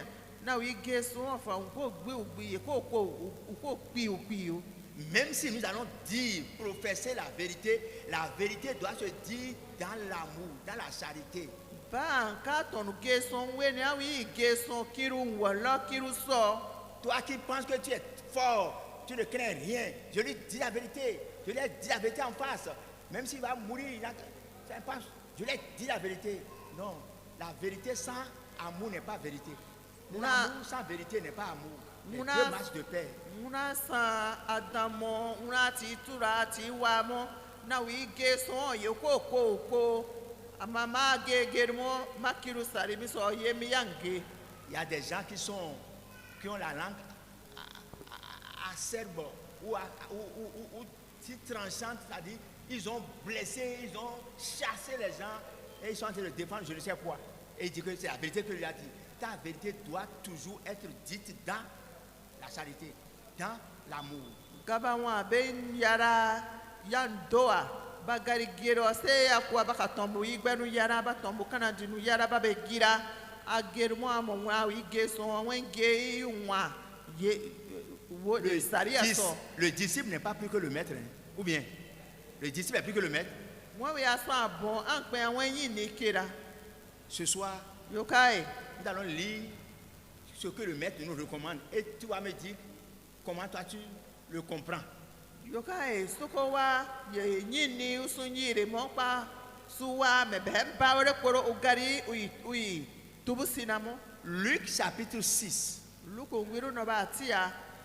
S3: Na wi gesu fa ko gbe ko pi.
S1: Même si nous allons dire, professer la vérité doit se dire dans l'amour, dans la charité. Toi qui penses que tu es fort, tu ne crains rien, je lui dis la vérité. Je lui ai dit la vérité en face. Même s'il va mourir, je lui ai dit la vérité. Non, la vérité sans amour n'est pas vérité. L'amour sans vérité n'est pas amour. Les deux marchent de pair.
S3: Una sa adamo una ti tura ti wa mo na wi ge so ye ko amama ge mo makiru sari mi so ye mi yange.
S1: Il y a des gens qui ont la langue acerbe ou si tranchante, c'est-à-dire ils ont blessé, ils ont chassé les gens et ils sont en train de défendre je ne sais quoi. Et il dit que c'est la vérité que lui a dit. Ta vérité doit toujours être dite dans la charité, dans l'amour.
S3: Gabawa ben yara yandoa bagari gero se ya kwa bakatombo igbenu yara batombo kana dinu yara babe gira agermo amon wa igeso wenge yunwa ye
S1: le disciple n'est pas plus que le maître, hein? Ou bien le disciple est plus que le maître. Ce soir, nous allons lire ce que le maître nous recommande et tu vas me dire comment toi tu le comprends. Luc chapitre 6,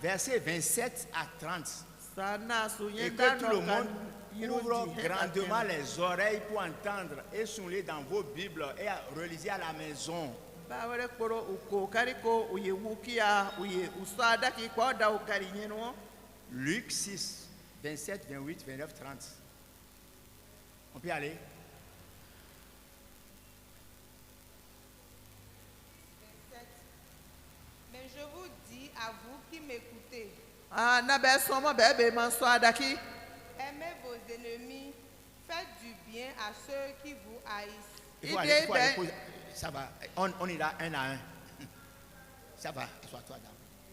S1: versets 27 à 30. Et que tout le monde ouvre grandement les oreilles pour entendre et souligner dans vos Bibles et relisez à la maison. Luc 6, 27, 28, 29, 30. On peut y aller?
S2: Mais je vous dis à vous qui m'écoutez, aimez vos ennemis, faites du bien à ceux qui vous haïssent.
S1: Il faut aller, ça va, on ira un à un. Ça va, assois-toi d'abord.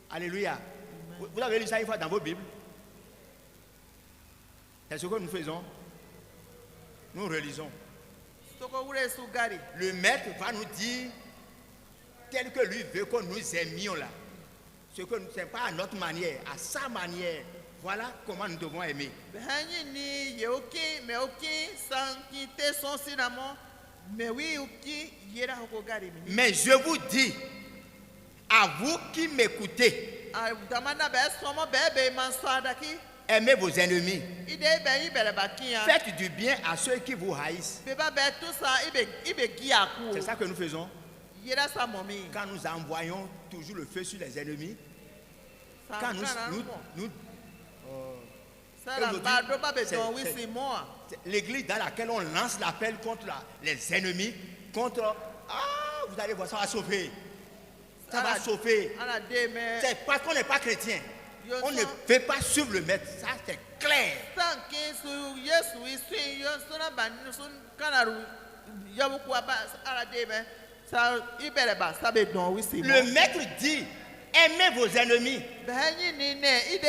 S1: Alléluia. Vous avez lu ça une fois dans vos Bibles? C'est ce que nous faisons. Nous relisons. Le maître va nous dire tel que lui veut que nous aimions là. Ce que ce n'est pas à notre manière, à sa manière. Voilà comment nous devons aimer. Mais je vous dis, à vous qui m'écoutez, aimez vos ennemis. Faites du bien à ceux qui vous haïssent. C'est ça que nous faisons. Quand nous envoyons toujours le feu sur les ennemis, quand l'église dans laquelle on lance l'appel contre les ennemis, contre vous allez voir, ça va sauver. Ça va sauver. C'est parce qu'on n'est pas chrétien. On ne peut pas suivre le maître. Ça, c'est clair. Le maître dit, aimez vos ennemis. Et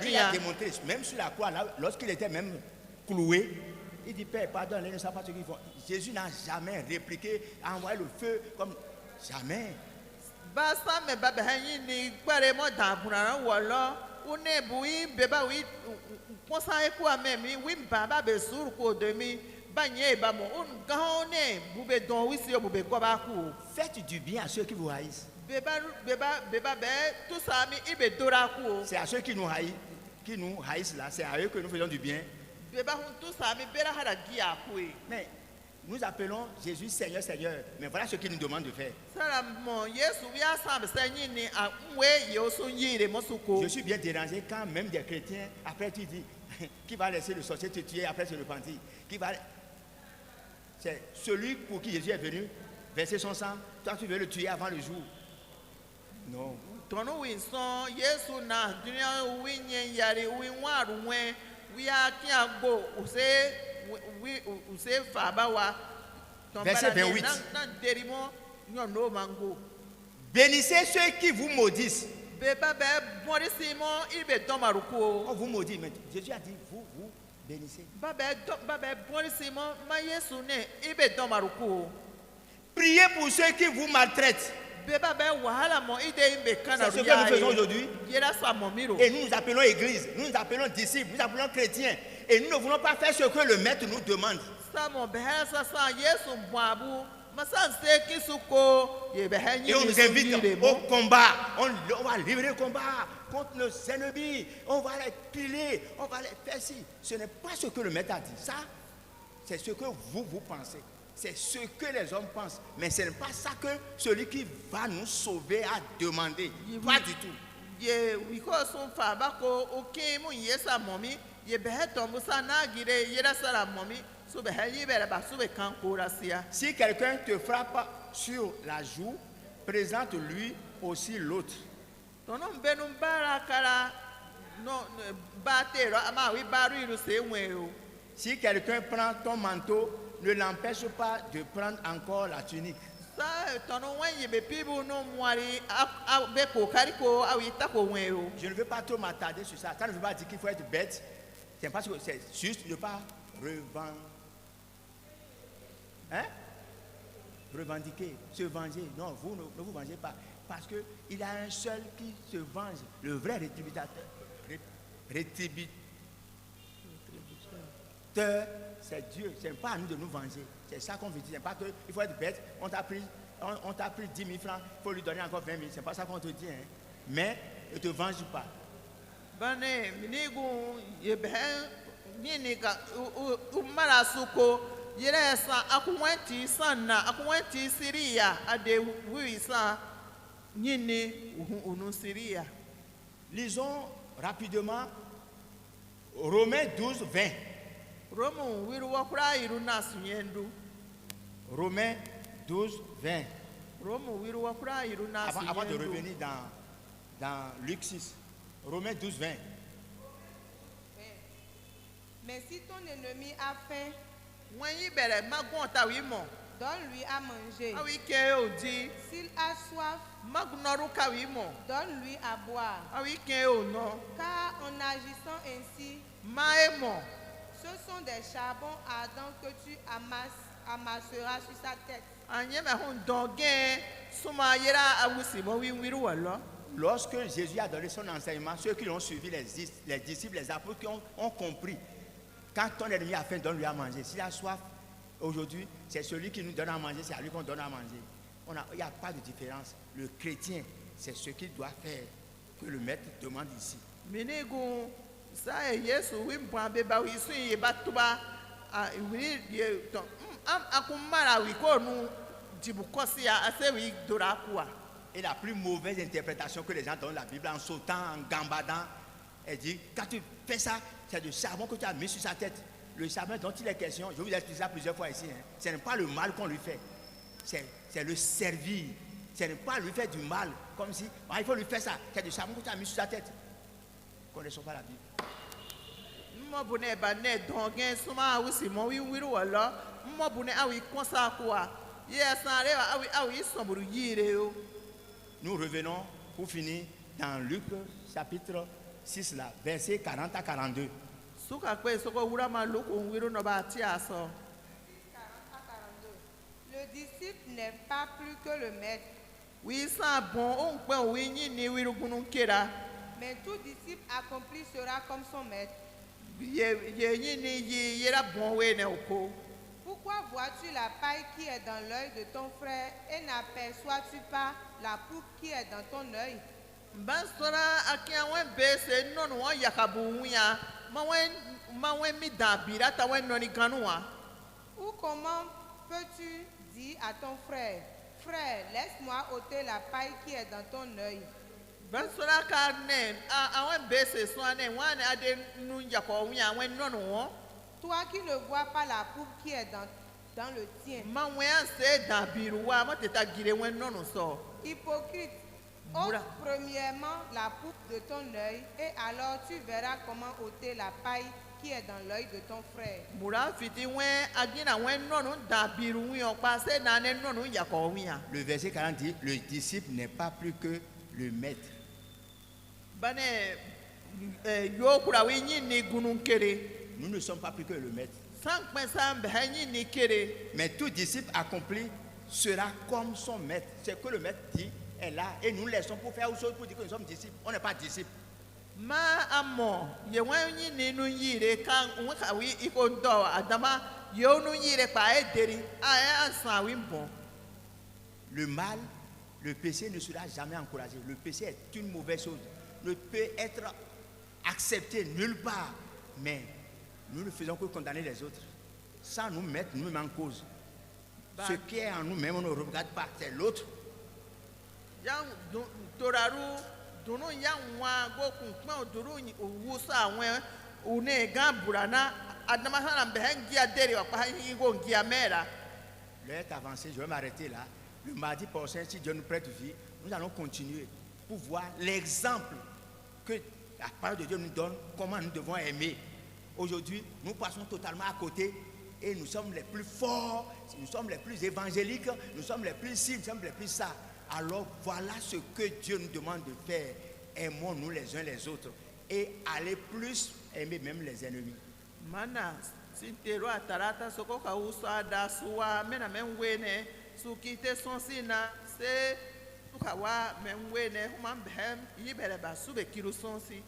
S1: lui a démontré, même sur la croix, lorsqu'il était même cloué, il dit, Père, pardonne-les, ne savent pas ce qu'ils font. Jésus n'a jamais répliqué, a envoyé le feu comme jamais. Faites du bien à ceux qui vous haïssent. C'est à ceux qui nous haïssent là, c'est à eux que nous faisons du bien. Mais nous appelons Jésus Seigneur, Seigneur. Mais voilà ce qu'il nous demande de faire. Je suis bien dérangé quand même des chrétiens, après tu dis, qui va laisser le sorcier te tuer, après se repentir. c'est celui pour qui Jésus est venu verser son sang. Toi, tu veux le tuer avant le jour. Non.
S3: Tono winson Yesu na dunia winye yari winwaru wen wiya kiagbo use fabawa.
S1: Verset 28.
S3: Na derimo nyono mango.
S1: Bénissez ceux qui vous maudissent.
S3: Beba be bori simon ibe domaruko.
S1: On vous maudit, mais Jésus a dit, vous bénissez.
S3: Babe bori simon ma Yesu ne ibe domaruko.
S1: Priez pour ceux qui vous maltraitent. C'est ce que nous faisons aujourd'hui. Et nous nous appelons église, nous nous appelons disciples, nous nous appelons chrétiens. Et nous ne voulons pas faire ce que le maître nous demande. Et on nous invite au combat. On va livrer le combat contre nos ennemis. On va les piler, on va les faire ci. Ce n'est pas ce que le maître a dit. Ça, c'est ce que vous pensez. C'est ce que les hommes pensent. Mais ce n'est pas ça que celui qui va nous sauver a demandé. Pas du tout. Si quelqu'un te frappe sur la joue, présente-lui aussi l'autre. Si quelqu'un prend ton manteau, ne l'empêche pas de prendre encore la tunique. Je ne veux pas trop m'attarder sur ça. Ça ne veut pas dire qu'il faut être bête. C'est parce que c'est juste ne pas revendiquer, se venger. Non, vous ne vous vengez pas. Parce qu'il y a un seul qui se venge, le vrai rétributeur. C'est Dieu, ce n'est pas à nous de nous venger. C'est ça qu'on veut dire. Ce n'est pas qu'il faut être bête. On t'a pris 10 000 francs, il faut lui donner encore 20 000. Ce n'est pas ça qu'on te dit. Hein. Mais ne te venge pas. Lisons rapidement Romains 12, 20. Romains 12, 20. Avant de revenir dans Luc 6. Romains 12, 20.
S2: Mais si ton ennemi a faim, donne-lui à manger. S'il a soif, donne-lui à boire. Car en agissant ainsi, ce sont des charbons ardents que tu amasseras sur sa tête.
S1: Lorsque Jésus a donné son enseignement, ceux qui l'ont suivi, les disciples, les apôtres qui ont compris, quand ton ennemi a faim, donne-lui à manger. S'il a soif, aujourd'hui, c'est celui qui nous donne à manger, c'est à lui qu'on donne à manger. Il n'y a pas de différence. Le chrétien, c'est ce qu'il doit faire, que le maître demande ici. Et la plus mauvaise interprétation que les gens donnent la Bible en sautant, en gambadant, elle dit, quand tu fais ça, c'est du charbon que tu as mis sur sa tête. Le charbon dont il est question, je vous ai expliqué ça plusieurs fois ici, hein, ce n'est pas le mal qu'on lui fait, c'est le servir. Ce n'est pas lui faire du mal, comme si, il faut lui faire ça, c'est du charbon que tu as mis sur sa tête. Nous ne connaissons pas la Bible. Nous revenons pour finir dans Luc chapitre 6, là, versets 40 à 42.
S2: Le disciple n'est pas plus que le maître. Mais tout disciple accompli sera comme son maître. Pourquoi vois-tu la paille qui est dans l'œil de ton frère et n'aperçois-tu pas la poupe qui est dans ton œil? Ou comment peux-tu dire à ton frère, frère, laisse-moi ôter la paille qui est dans ton œil? Toi qui ne vois pas la poupe qui est dans dans le tien.
S3: ma wɛn se dan biiru wa ma teta gire wɛn nɔnu sɔ.
S2: Hypocrite, ôte
S3: Moura.
S2: premièrement la poupe de ton œil, et alors tu verras comment ôter la paille qui est dans l'œil de ton frère.
S3: Mura fiti wɛn agyina wɛn nɔnu dan biiru wiyan kpa se nane nɔnu yakɔ wiyan.
S1: Le verset 40 dit, le disciple n'est pas plus que le maître.
S3: Bane yo kura wi nyi ni gunun kere.
S1: Nous ne sommes pas plus que le maître.
S3: Sankpɛ san bɛhɛ nyi ni kere.
S1: Mais tout disciple accompli sera comme son maître. C'est que le maître dit est là et nous laissons pour faire autre chose pour dire que nous sommes disciples. On n'est pas disciples.
S3: Ma amɔ ye wɛn nyi ni nu yire kan wɛn ka wi iko dɔ adama yewo nu yire kpa e deri a ye asan wi bɔn.
S1: Le mal, le péché ne sera jamais encouragé. Le péché est une mauvaise chose. Ne peut être accepté nulle part. Mais nous ne faisons que condamner les autres. Sans nous mettre nous-mêmes en cause. Ce qui est en nous-mêmes, on ne regarde pas. C'est l'autre.
S3: Yang toraru dunu yang wa go kun kpɛn duru wusa wɛn une gan burana adama sana bɛhɛ ngia deri wa kpa yi go ngia mɛra.
S1: L'heure est avancée, je vais m'arrêter là. Le mardi prochain, si Dieu nous prête vie, nous allons continuer pour voir l'exemple que la parole de Dieu nous donne, comment nous devons aimer. Aujourd'hui, nous passons totalement à côté et nous sommes les plus forts, nous sommes les plus évangéliques, nous sommes les plus ci, nous sommes les plus ça. Alors voilà ce que Dieu nous demande de faire. Aimons-nous les uns les autres et allez plus aimer même les ennemis.
S3: Mana sintero atarata soko ka usa da suwa mena menwene sukite sonsina se tukawa menwene human behem yibere ba sube kiru sonsi.